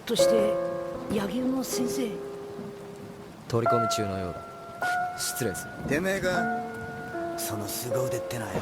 として柳生の先生。取り込み中のようだ。失礼する。てめえがその凄腕ってのはよ。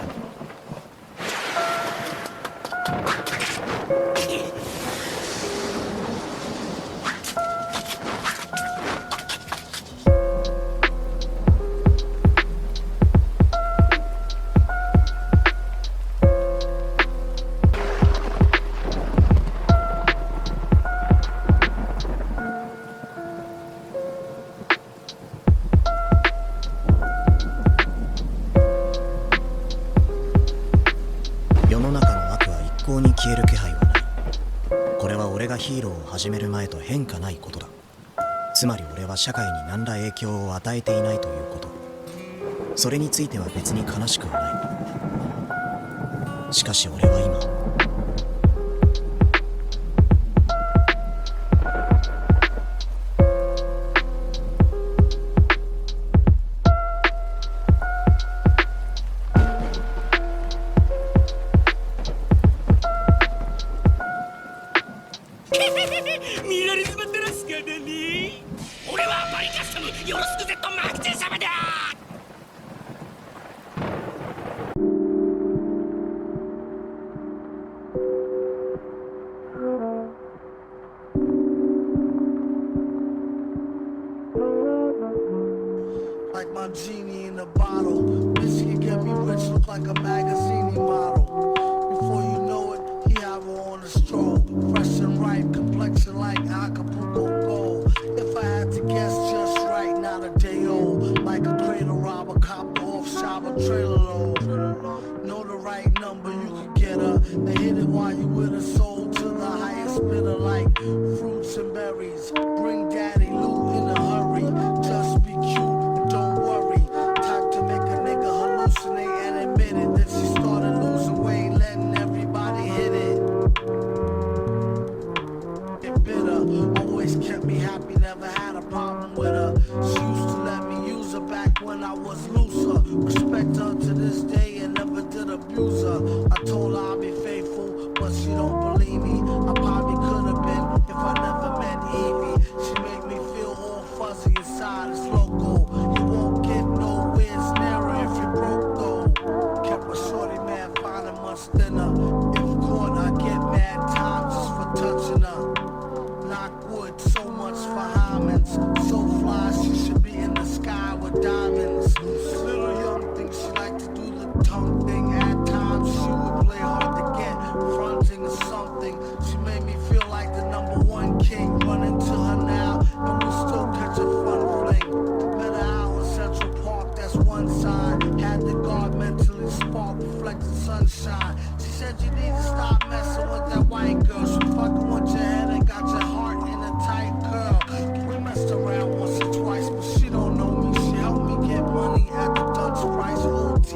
世の中の悪は一向に消える気配はない。これは俺がヒーローを始める前と変化ないことだ。つまり俺は社会に何ら影響を与えていないということ。それについては別に悲しくはない。しかし俺は今見られちまったらすかだね。俺はバリカスタムよろしくぜっとマークチェン様だ。Like my genie in a bottle. This can get me rich, look like a magazine model. Before you know it, he have her on a stroll. Fresh and ripe, complexion like Acapulco gold. If I had to guess just right, not a day old. Like a cradle robber, copper off shop, a trailer load. Know the right number, you could get her. They hit it while you with her, sold to the highest bidder. Like fruits and berries. Bring daddy loot in a hurry. Just be cute. Don't worry, time to make a nigga hallucinate and admit it. That she started losing weight, letting everybody hit it. Get bitter, always kept me happy, never had a problem with her. She used to let me use her back when I was looser. Respect her to this day and never did abuse her. I told her I'd be faithful, but she don't believe me. I probably could have been if I never met Evie. She made me feel all fuzzy inside, it's local. You won't get nowhere nearer if you broke though. Kept a shorty man, finding much thinner. If caught, I get mad time just for touching her. Knock wood, so much for Hymens. So fly, she should be in the sky with diamonds. Little young thing, she like to do the tongue thing. At times she would play hard to get, fronting or something. She made me feel like the #1 king. Running to her now, and we still catch a fun fling. Met her out in Central Park, that's one side. Had the guard mentally spark, reflecting sunshine. She said you need to stop messing with that white girl. She fucking with your head and got your heart in a tight curl. We messed around once or twice, but she don't know me. She helped me get money at the Dutch Price OT.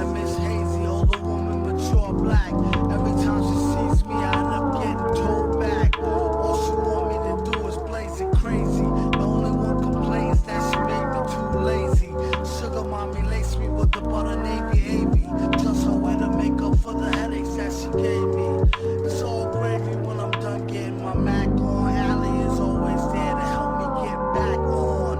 And Miss Hazy, older woman, mature black. Every time she sees me, I end up getting told back. All she want me to do is blaze it crazy. The only one complains that she made me too lazy. Sugar mommy laced me with the butter navy AV. Just her way to make up for the headaches that she gave me. It's all gravy when I'm done getting my Mac on. Allie is always there to help me get back on.